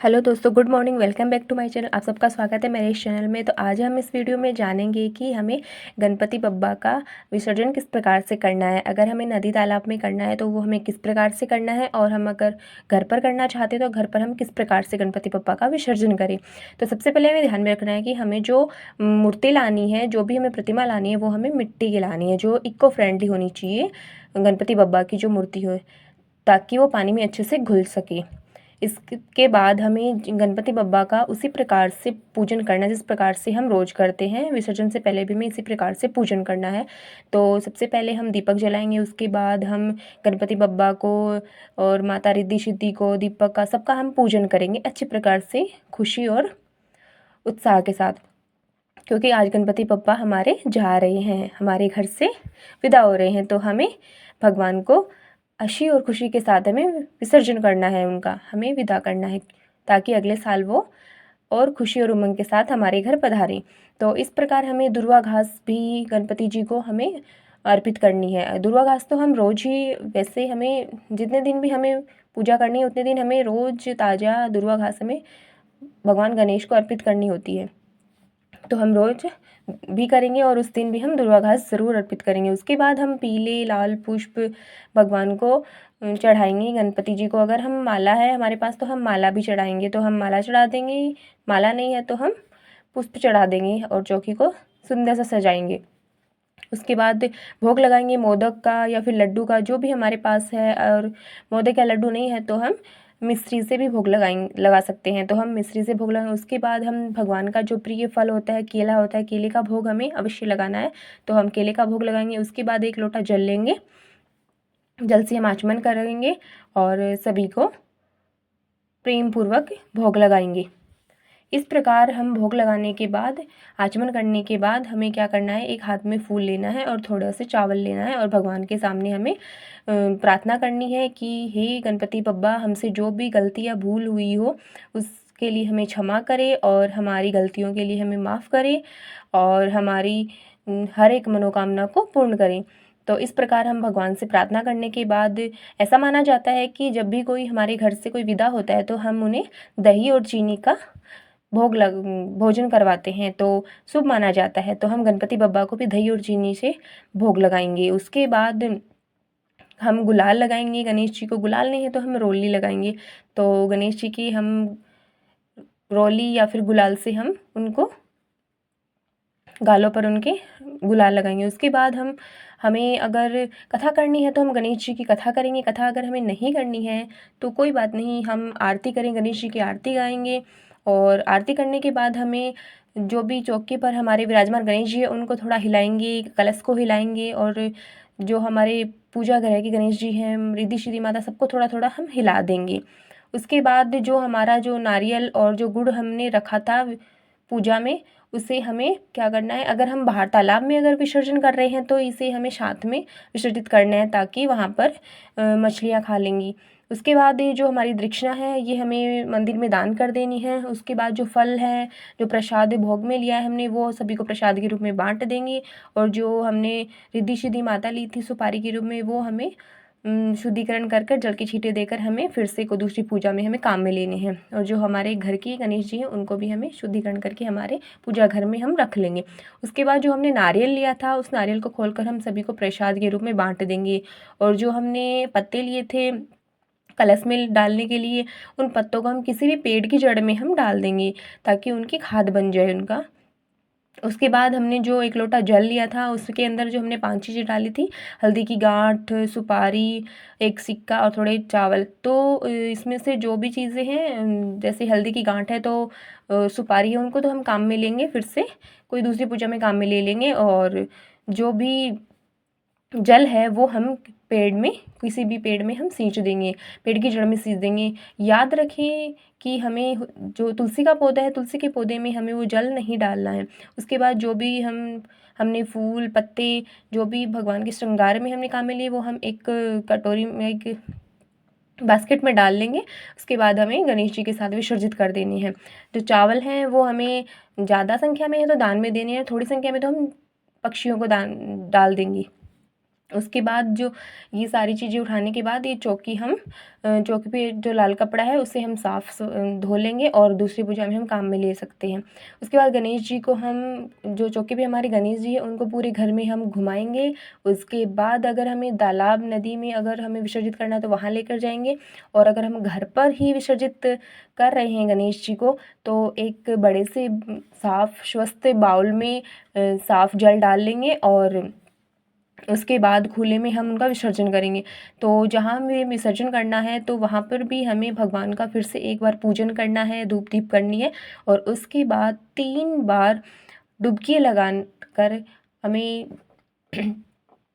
Hello दोस्तों, good morning. Welcome back to my channel. आप सबका स्वागत है मेरे इस चैनल में। तो आज हम इस वीडियो में जानेंगे कि हमें गणपति बप्पा का विसर्जन किस प्रकार से करना है। अगर हमें नदी तालाब में करना है तो वो हमें किस प्रकार से करना है, और हम अगर घर पर करना चाहते हैं तो घर पर हम किस प्रकार से गणपति बप्पा का विसर्जन करें। तो सबसे पहले हमें ध्यान में रखना है कि हमें जो मूर्ति लानी है, जो भी हमें प्रतिमा लानी है, वो हमें मिट्टी की लानी है, जो इको फ्रेंडली होनी चाहिए गणपति बप्पा की जो मूर्ति हो, ताकि वो पानी में अच्छे से घुल सके। इसके बाद हमें गणपति बप्पा का उसी प्रकार से पूजन करना है जिस प्रकार से हम रोज़ करते हैं। विसर्जन से पहले भी हमें इसी प्रकार से पूजन करना है। तो सबसे पहले हम दीपक जलाएंगे, उसके बाद हम गणपति बप्पा को और माता रिद्धि सिद्धि को, दीपक का, सबका हम पूजन करेंगे अच्छे प्रकार से, खुशी और उत्साह के साथ। क्योंकि आज गणपति बप्पा हमारे जा रहे हैं, हमारे घर से विदा हो रहे हैं, तो हमें भगवान को हंसी और खुशी के साथ हमें विसर्जन करना है, उनका हमें विदा करना है, ताकि अगले साल वो और खुशी और उमंग के साथ हमारे घर पधारें। तो इस प्रकार हमें दुर्वा घास भी गणपति जी को हमें अर्पित करनी है। दुर्वा घास तो हम रोज़ ही, वैसे हमें जितने दिन भी हमें पूजा करनी है उतने दिन हमें रोज़ ताज़ा दुर्वा घास हमें भगवान गणेश को अर्पित करनी होती है। तो हम रोज़ भी करेंगे और उस दिन भी हम दुर्वा घास ज़रूर अर्पित करेंगे। उसके बाद हम पीले लाल पुष्प भगवान को चढ़ाएंगे, गणपति जी को। अगर हम माला है हमारे पास तो हम माला भी चढ़ाएंगे, तो हम माला चढ़ा देंगे। माला नहीं है तो हम पुष्प चढ़ा देंगे और चौकी को सुंदर सा सजाएंगे। उसके बाद भोग लगाएंगे मोदक का या फिर लड्डू का, जो भी हमारे पास है। और मोदक या लड्डू नहीं है तो हम मिश्री से भी भोग लगा सकते हैं, तो हम मिश्री से भोग लगाएंगे। उसके बाद हम भगवान का जो प्रिय फल होता है, केला होता है, केले का भोग हमें अवश्य लगाना है, तो हम केले का भोग लगाएंगे। उसके बाद एक लोटा जल लेंगे, जल से हम आचमन करेंगे और सभी को प्रेम पूर्वक भोग लगाएंगे। इस प्रकार हम भोग लगाने के बाद, आचमन करने के बाद हमें क्या करना है, एक हाथ में फूल लेना है और थोड़ा से चावल लेना है, और भगवान के सामने हमें प्रार्थना करनी है कि हे गणपति बप्पा, हमसे जो भी गलती या भूल हुई हो उसके लिए हमें क्षमा करे, और हमारी गलतियों के लिए हमें माफ़ करे, और हमारी हर एक मनोकामना को पूर्ण करें। तो इस प्रकार हम भगवान से प्रार्थना करने के बाद, ऐसा माना जाता है कि जब भी कोई हमारे घर से कोई विदा होता है तो हम उन्हें दही और चीनी का भोजन करवाते हैं, तो शुभ माना जाता है। तो हम गणपति बप्पा को भी दही और चीनी से भोग लगाएंगे। उसके बाद हम गुलाल लगाएंगे गणेश जी को। गुलाल नहीं है तो हम रोली लगाएंगे, तो गणेश जी की हम रोली या फिर गुलाल से हम उनको गालों पर उनके गुलाल लगाएंगे। उसके बाद हमें अगर कथा करनी है तो हम गणेश जी की कथा करेंगे। कथा अगर हमें नहीं करनी है तो कोई बात नहीं, हम आरती करें, गणेश जी की आरती गाएंगे। और आरती करने के बाद हमें जो भी चौकी पर हमारे विराजमान गणेश जी है उनको थोड़ा हिलाएंगे, कलश को हिलाएंगे, और जो हमारे पूजा घर के गणेश जी हैं, रिद्धि सिद्धि माता, सबको थोड़ा थोड़ा हम हिला देंगे। उसके बाद जो हमारा जो नारियल और जो गुड़ हमने रखा था पूजा में, उसे हमें क्या करना है, अगर हम बाहर तालाब में अगर विसर्जन कर रहे हैं तो इसे हमें साथ में विसर्जित करना है, ताकि वहाँ पर मछलियाँ खा लेंगी। उसके बाद ये जो हमारी दक्षिणा है ये हमें मंदिर में दान कर देनी है। उसके बाद जो फल है, जो प्रसाद भोग में लिया है हमने, वो सभी को प्रसाद के रूप में बांट देंगे। और जो हमने रिद्धि सिद्धि माता ली थी सुपारी के रूप में, वो हमें शुद्धिकरण कर कर जल की छींटे देकर हमें फिर से को दूसरी पूजा में हमें काम में लेने हैं। और जो हमारे घर के गणेश जी हैं उनको भी हमें शुद्धिकरण करके हमारे पूजा घर में हम रख लेंगे। उसके बाद जो हमने नारियल लिया था उस नारियल को खोलकर हम सभी को प्रसाद के रूप में बांट देंगे। और जो हमने पत्ते लिए थे कलश में डालने के लिए, उन पत्तों को हम किसी भी पेड़ की जड़ में हम डाल देंगे, ताकि उनकी खाद बन जाए उनका। उसके बाद हमने जो एक लोटा जल लिया था उसके अंदर जो हमने 5 चीज़ें डाली थी, हल्दी की गांठ, सुपारी, एक सिक्का और थोड़े चावल। तो इसमें से जो भी चीज़ें हैं, जैसे हल्दी की गांठ है तो सुपारी है, उनको तो हम काम में लेंगे, फिर से कोई दूसरी पूजा में काम में ले लेंगे। और जो भी जल है वो हम पेड़ में, किसी भी पेड़ में हम सींच देंगे, पेड़ की जड़ में सींच देंगे। याद रखें कि हमें जो तुलसी का पौधा है, तुलसी के पौधे में हमें वो जल नहीं डालना है। उसके बाद जो भी हमने फूल पत्ते जो भी भगवान के श्रृंगार में हमने काम में लिए, वो हम एक कटोरी में, एक बास्केट में डाल लेंगे। उसके बाद हमें गणेश जी के साथ विसर्जित कर देने हैं। जो चावल हैं वो हमें ज़्यादा संख्या में है तो दान में देने हैं, थोड़ी संख्या में तो हम पक्षियों को दान डाल देंगे। उसके बाद जो ये सारी चीज़ें उठाने के बाद ये चौकी हम चौकी पे जो लाल कपड़ा है उसे हम धो लेंगे और दूसरी पूजा में हम काम में ले सकते हैं। उसके बाद गणेश जी को हम जो चौकी पे हमारे गणेश जी हैं उनको पूरे घर में हम घुमाएंगे। उसके बाद अगर हमें तालाब नदी में अगर हमें विसर्जित करना है तो वहाँ लेकर जाएंगे, और अगर हम घर पर ही विसर्जित कर रहे हैं गणेश जी को तो एक बड़े से साफ़ स्वस्थ बाउल में साफ़ जल डाल लेंगे और उसके बाद खुले में हम उनका विसर्जन करेंगे। तो जहाँ हमें विसर्जन करना है तो वहाँ पर भी हमें भगवान का फिर से एक बार पूजन करना है, धूप दीप करनी है, और उसके बाद 3 बार डुबकी लगा कर हमें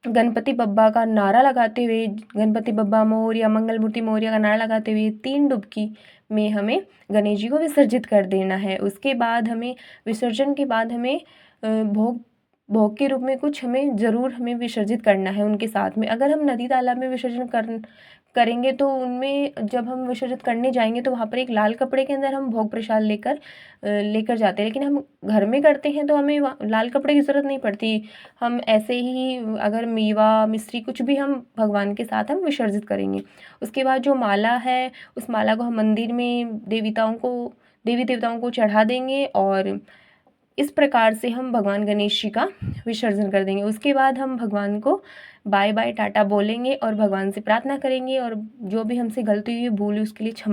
गणपति बप्पा का नारा लगाते हुए, गणपति बप्पा मोरया, मंगल मूर्ति मोरया का नारा लगाते हुए 3 डुबकी में हमें गणेश जी को विसर्जित कर देना है। उसके बाद हमें विसर्जन के बाद हमें भोग भोग के रूप में कुछ हमें ज़रूर हमें विसर्जित करना है उनके साथ में। अगर हम नदी तालाब में विसर्जन करेंगे तो उनमें जब हम विसर्जित करने जाएंगे तो वहाँ पर एक लाल कपड़े के अंदर हम भोग प्रसाद लेकर जाते हैं, लेकिन हम घर में करते हैं तो हमें लाल कपड़े की ज़रूरत नहीं पड़ती। हम ऐसे ही अगर मेवा मिश्री कुछ भी हम भगवान के साथ हम विसर्जित करेंगे। उसके बाद जो माला है उस माला को हम मंदिर में देवी देवताओं को चढ़ा देंगे, और इस प्रकार से हम भगवान गणेश जी का विसर्जन कर देंगे। उसके बाद हम भगवान को बाय बाय टाटा बोलेंगे और भगवान से प्रार्थना करेंगे, और जो भी हमसे गलती हुई भूल उसके लिए क्षमा